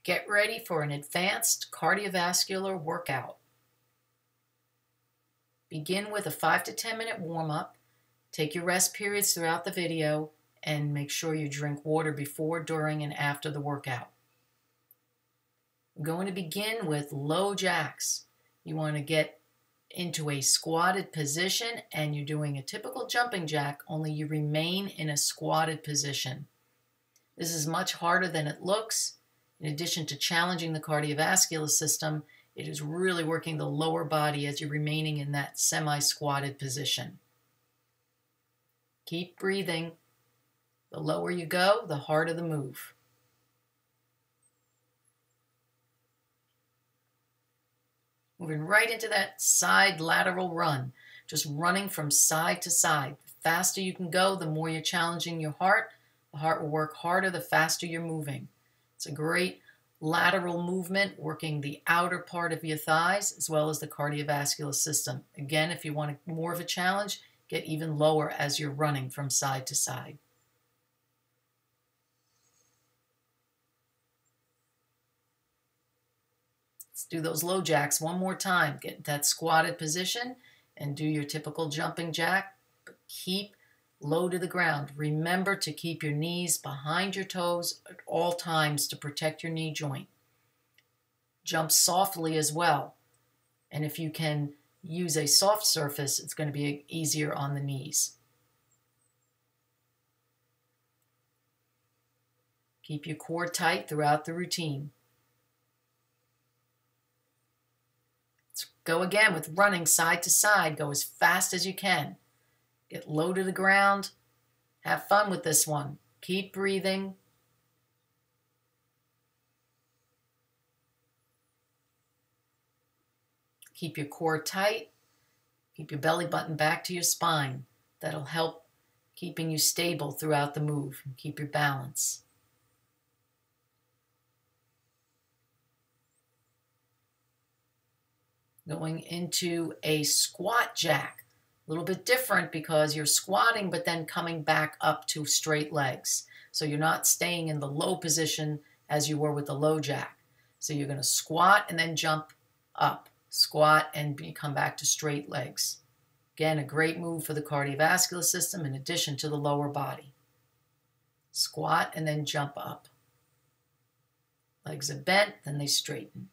Get ready for an advanced cardiovascular workout. Begin with a 5 to 10 minute warm-up. Take your rest periods throughout the video and make sure you drink water before, during, and after the workout. We're going to begin with low jacks. You want to get into a squatted position, and you're doing a typical jumping jack, only you remain in a squatted position. This is much harder than it looks. In addition to challenging the cardiovascular system, it is really working the lower body as you're remaining in that semi-squatted position. Keep breathing. The lower you go, the harder the move. Moving right into that side lateral run, just running from side to side. The faster you can go, the more you're challenging your heart. The heart will work harder the faster you're moving. It's a great lateral movement, working the outer part of your thighs as well as the cardiovascular system. Again, if you want more of a challenge, get even lower as you're running from side to side. Let's do those low jacks one more time. Get into that squatted position and do your typical jumping jack, but keep low to the ground. Remember to keep your knees behind your toes at all times to protect your knee joint. Jump softly as well. And if you can use a soft surface, it's going to be easier on the knees. Keep your core tight throughout the routine. Let's go again with running side to side. Go as fast as you can. Get low to the ground. Have fun with this one. Keep breathing. Keep your core tight. Keep your belly button back to your spine. That'll help keeping you stable throughout the move. Keep your balance. Going into a squat jack. A little bit different because you're squatting but then coming back up to straight legs. So you're not staying in the low position as you were with the low jack. So you're going to squat and then jump up. Squat and come back to straight legs. Again, a great move for the cardiovascular system in addition to the lower body. Squat and then jump up. Legs are bent, then they straighten.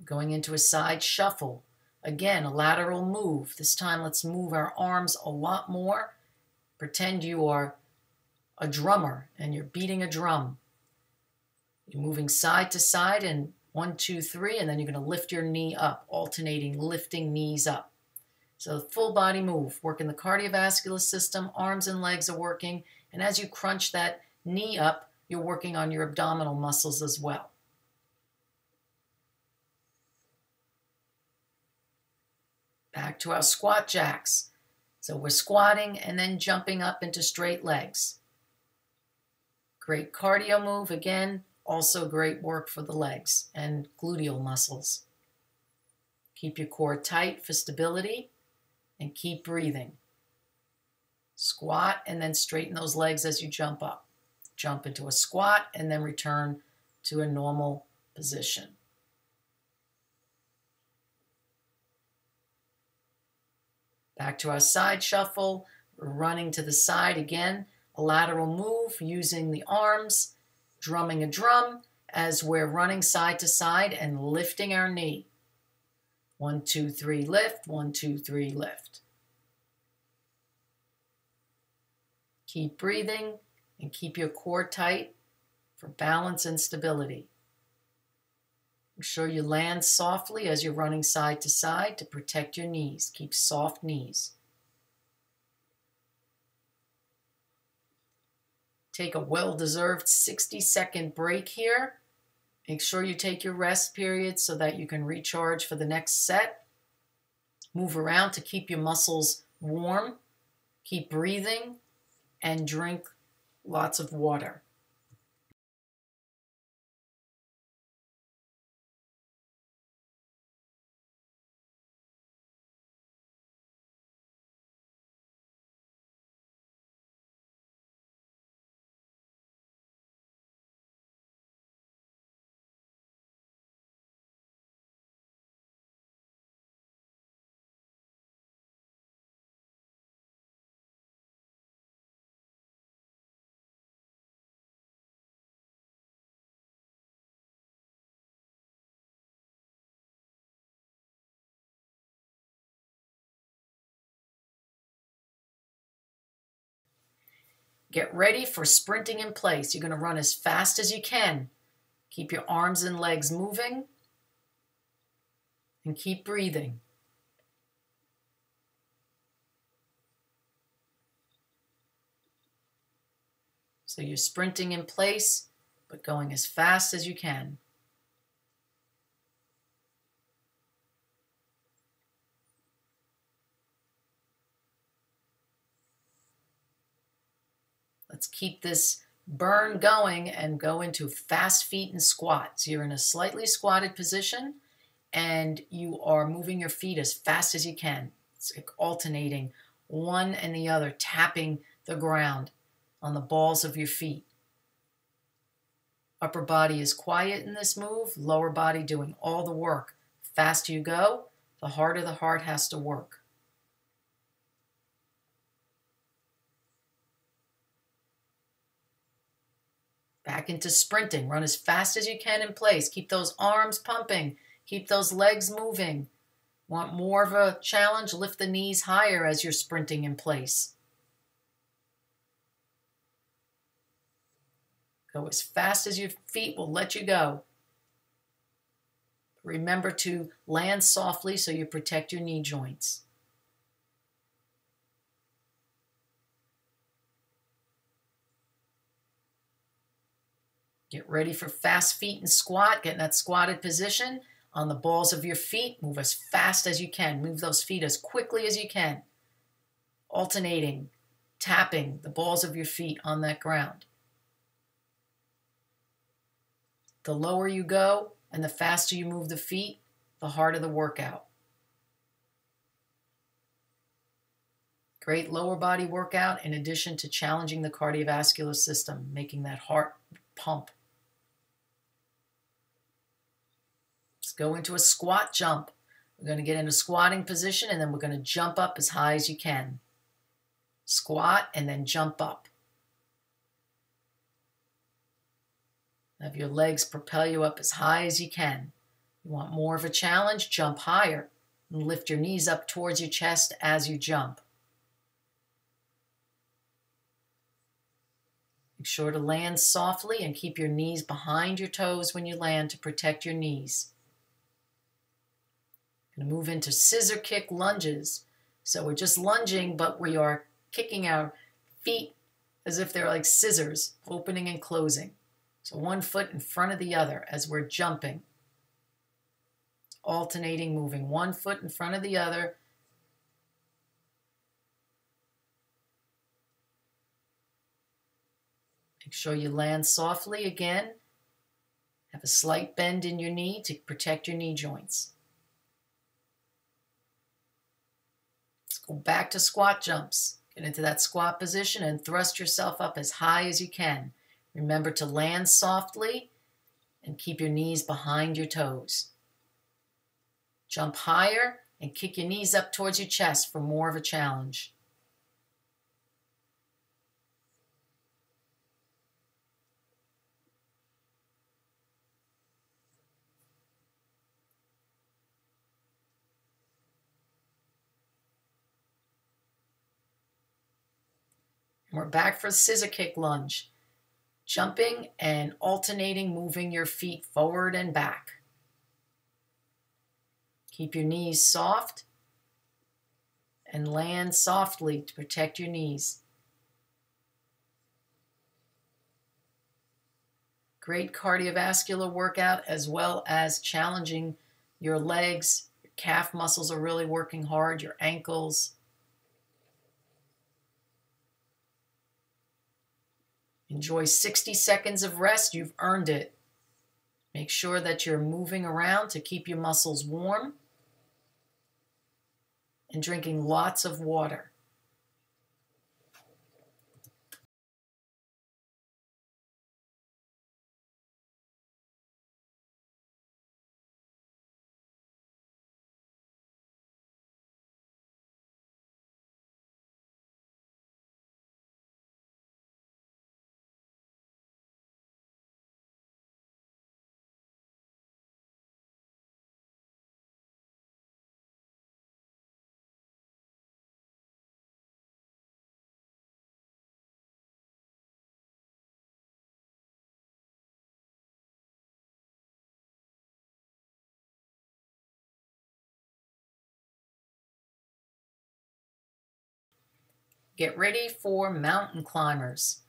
Going into a side shuffle. Again, a lateral move. This time let's move our arms a lot more. Pretend you are a drummer and you're beating a drum. You're moving side to side and 1, 2, 3, and then you're going to lift your knee up, alternating lifting knees up. So full body move, working the cardiovascular system, arms and legs are working, and as you crunch that knee up, you're working on your abdominal muscles as well. Back to our squat jacks. So we're squatting and then jumping up into straight legs. Great cardio move again. Also great work for the legs and gluteal muscles. Keep your core tight for stability and keep breathing. Squat and then straighten those legs as you jump up. Jump into a squat and then return to a normal position. Back to our side shuffle. We're running to the side again. A lateral move using the arms. Drumming a drum as we're running side to side and lifting our knee. 1, 2, 3, lift. 1, 2, 3, lift. Keep breathing and keep your core tight for balance and stability. Make sure you land softly as you're running side to side to protect your knees. Keep soft knees. Take a well-deserved 60-second break here. Make sure you take your rest period so that you can recharge for the next set. Move around to keep your muscles warm. Keep breathing and drink lots of water. Get ready for sprinting in place. You're going to run as fast as you can. Keep your arms and legs moving and keep breathing. So you're sprinting in place, but going as fast as you can. Let's keep this burn going and go into fast feet and squats. You're in a slightly squatted position and you are moving your feet as fast as you can. It's like alternating one and the other, tapping the ground on the balls of your feet. Upper body is quiet in this move, lower body doing all the work. The faster you go, the harder the heart has to work. Back into sprinting. Run as fast as you can in place. Keep those arms pumping. Keep those legs moving. Want more of a challenge? Lift the knees higher as you're sprinting in place. Go as fast as your feet will let you go. Remember to land softly so you protect your knee joints. Get ready for fast feet and squat. Get in that squatted position. On the balls of your feet, move as fast as you can. Move those feet as quickly as you can. Alternating, tapping the balls of your feet on that ground. The lower you go and the faster you move the feet, the harder the workout. Great lower body workout in addition to challenging the cardiovascular system, making that heart pump. Let's go into a squat jump. We're going to get in a squatting position and then we're going to jump up as high as you can. Squat and then jump up. Have your legs propel you up as high as you can. You want more of a challenge? Jump higher and lift your knees up towards your chest as you jump. Make sure to land softly and keep your knees behind your toes when you land to protect your knees. Going to move into scissor kick lunges. So we're just lunging, but we are kicking our feet as if they're like scissors, opening and closing. So one foot in front of the other as we're jumping. Alternating, moving one foot in front of the other. Make sure you land softly again. Have a slight bend in your knee to protect your knee joints. Let's go back to squat jumps. Get into that squat position and thrust yourself up as high as you can. Remember to land softly and keep your knees behind your toes. Jump higher and kick your knees up towards your chest for more of a challenge. And we're back for a scissor kick lunge. Jumping and alternating, moving your feet forward and back. Keep your knees soft and land softly to protect your knees. Great cardiovascular workout as well as challenging your legs. Your calf muscles are really working hard, your ankles. Enjoy 60 seconds of rest. You've earned it. Make sure that you're moving around to keep your muscles warm and drinking lots of water. Get ready for mountain climbers.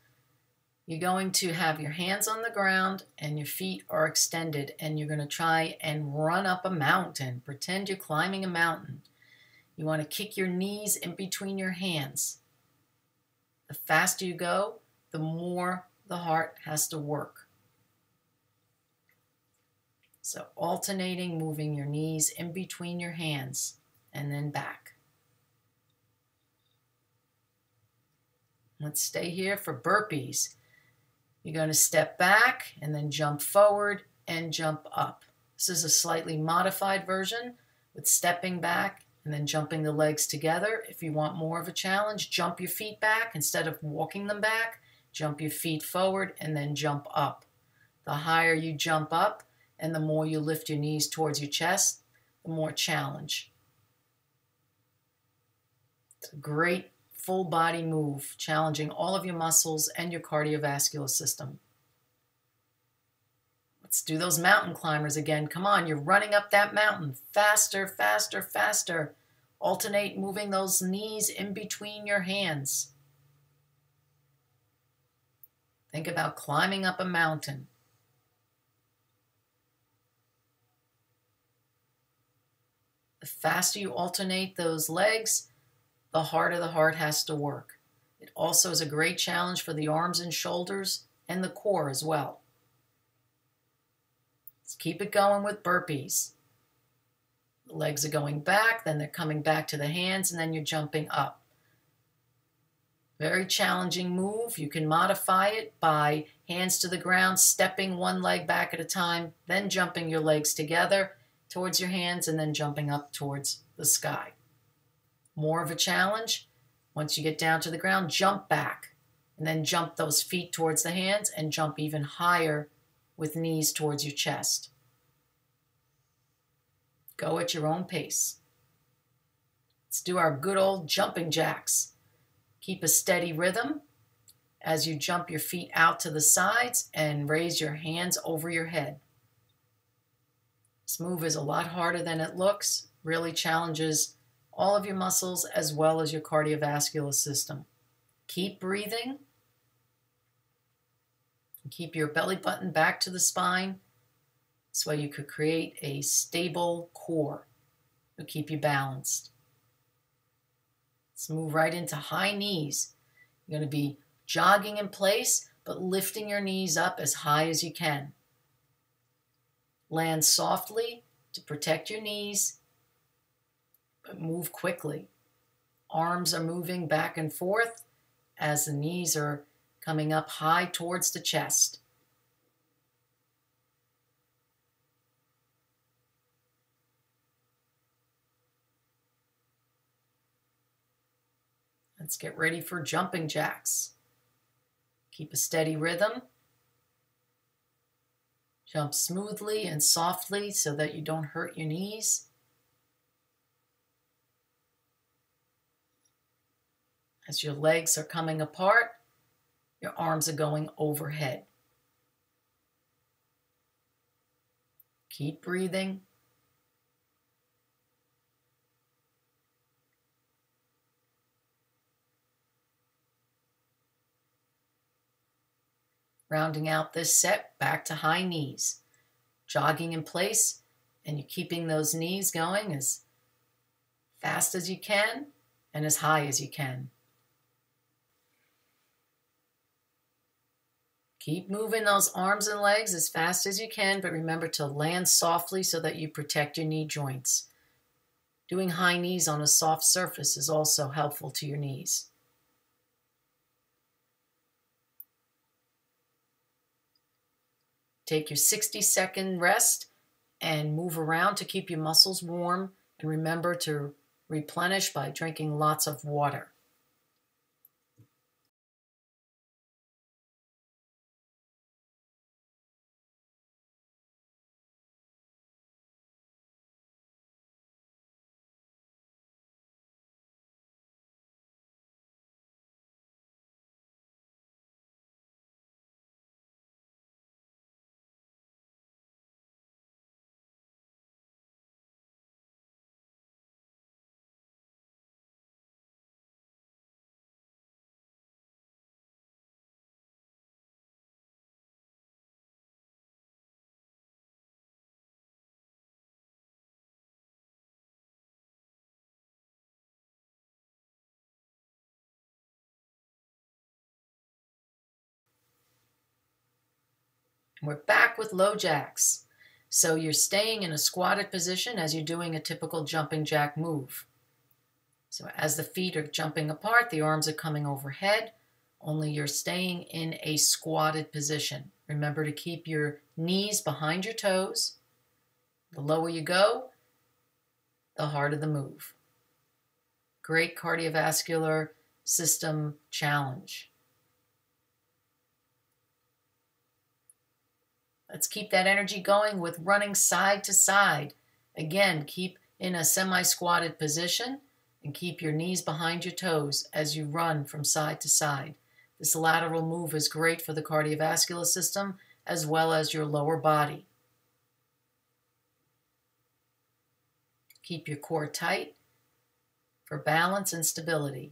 You're going to have your hands on the ground and your feet are extended, and you're going to try and run up a mountain. Pretend you're climbing a mountain. You want to kick your knees in between your hands. The faster you go, the more the heart has to work. So alternating, moving your knees in between your hands and then back. Let's stay here for burpees. You're going to step back and then jump forward and jump up. This is a slightly modified version with stepping back and then jumping the legs together. If you want more of a challenge, jump your feet back. Instead of walking them back, jump your feet forward and then jump up. The higher you jump up and the more you lift your knees towards your chest, the more challenge. It's a great full body move, challenging all of your muscles and your cardiovascular system. Let's do those mountain climbers again. Come on, you're running up that mountain. Faster, faster, faster. Alternate moving those knees in between your hands. Think about climbing up a mountain. The faster you alternate those legs, the harder the heart has to work. It also is a great challenge for the arms and shoulders and the core as well. Let's keep it going with burpees. The legs are going back, then they're coming back to the hands, and then you're jumping up. Very challenging move. You can modify it by hands to the ground, stepping one leg back at a time, then jumping your legs together towards your hands, and then jumping up towards the sky. More of a challenge, once you get down to the ground, jump back, and then jump those feet towards the hands and jump even higher with knees towards your chest. Go at your own pace. Let's do our good old jumping jacks. Keep a steady rhythm as you jump your feet out to the sides and raise your hands over your head. This move is a lot harder than it looks, really challenges all of your muscles as well as your cardiovascular system. Keep breathing. Keep your belly button back to the spine. This way you could create a stable core to keep you balanced. Let's move right into high knees. You're going to be jogging in place, but lifting your knees up as high as you can. Land softly to protect your knees, but move quickly. Arms are moving back and forth as the knees are coming up high towards the chest. Let's get ready for jumping jacks. Keep a steady rhythm. Jump smoothly and softly so that you don't hurt your knees. As your legs are coming apart, your arms are going overhead. Keep breathing. Rounding out this set, back to high knees. Jogging in place, and you're keeping those knees going as fast as you can and as high as you can. Keep moving those arms and legs as fast as you can, but remember to land softly so that you protect your knee joints. Doing high knees on a soft surface is also helpful to your knees. Take your 60-second rest and move around to keep your muscles warm. And remember to replenish by drinking lots of water. We're back with low jacks. So you're staying in a squatted position as you're doing a typical jumping jack move. So as the feet are jumping apart, the arms are coming overhead, only you're staying in a squatted position. Remember to keep your knees behind your toes. The lower you go, the harder the move. Great cardiovascular system challenge. Let's keep that energy going with running side to side. Again, keep in a semi-squatted position and keep your knees behind your toes as you run from side to side. This lateral move is great for the cardiovascular system as well as your lower body. Keep your core tight for balance and stability.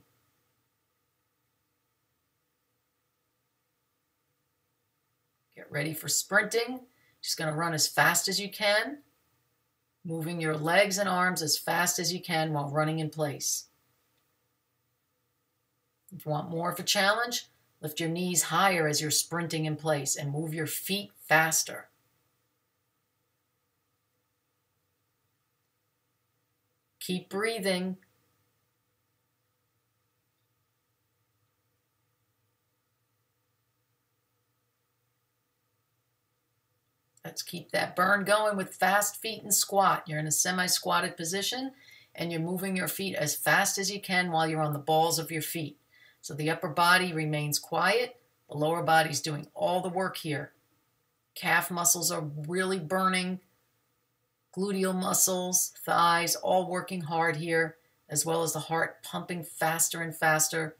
Get ready for sprinting. Just going to run as fast as you can, moving your legs and arms as fast as you can while running in place. If you want more of a challenge, lift your knees higher as you're sprinting in place and move your feet faster. Keep breathing. Let's keep that burn going with fast feet and squat. You're in a semi-squatted position and you're moving your feet as fast as you can while you're on the balls of your feet. So the upper body remains quiet. The lower body's doing all the work here. Calf muscles are really burning. Gluteal muscles, thighs, all working hard here, as well as the heart pumping faster and faster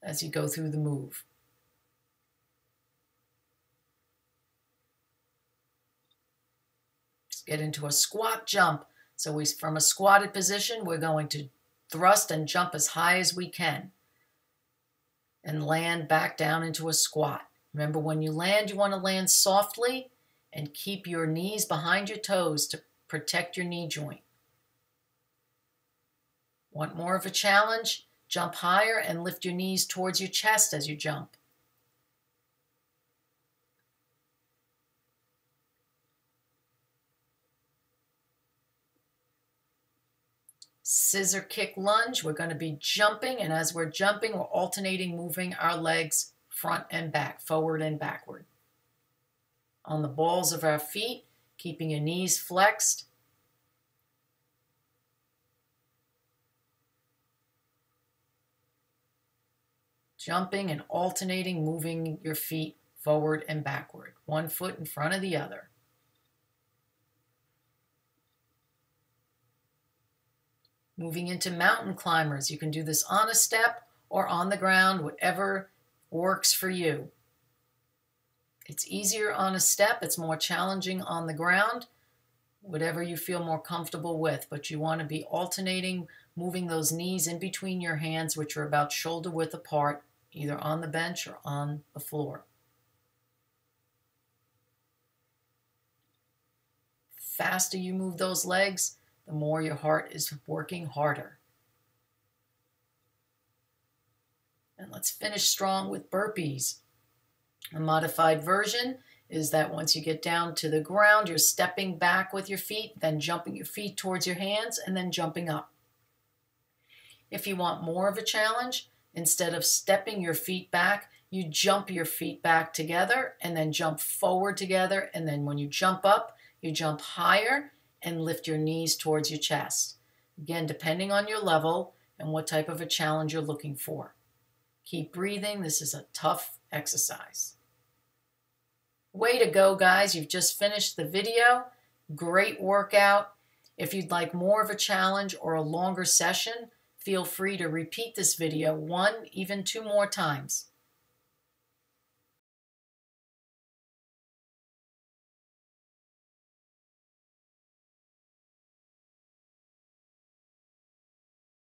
as you go through the move. Let's get into a squat jump. So from a squatted position, we're going to thrust and jump as high as we can and land back down into a squat. Remember, when you land, you want to land softly and keep your knees behind your toes to protect your knee joint. Want more of a challenge? Jump higher and lift your knees towards your chest as you jump. Scissor kick lunge. We're going to be jumping, and as we're jumping, we're alternating moving our legs front and back, forward and backward. On the balls of our feet, keeping your knees flexed. Jumping and alternating, moving your feet forward and backward, one foot in front of the other. Moving into mountain climbers. You can do this on a step or on the ground, whatever works for you. It's easier on a step, it's more challenging on the ground, whatever you feel more comfortable with, but you want to be alternating, moving those knees in between your hands, which are about shoulder width apart, either on the bench or on the floor. The faster you move those legs, the more your heart is working harder. And let's finish strong with burpees. A modified version is that once you get down to the ground, you're stepping back with your feet, then jumping your feet towards your hands, and then jumping up. If you want more of a challenge, instead of stepping your feet back, you jump your feet back together and then jump forward together. And then when you jump up, you jump higher and lift your knees towards your chest. Again, depending on your level and what type of a challenge you're looking for. Keep breathing. This is a tough exercise. Way to go, guys. You've just finished the video. Great workout. If you'd like more of a challenge or a longer session, feel free to repeat this video 1, even 2 more times.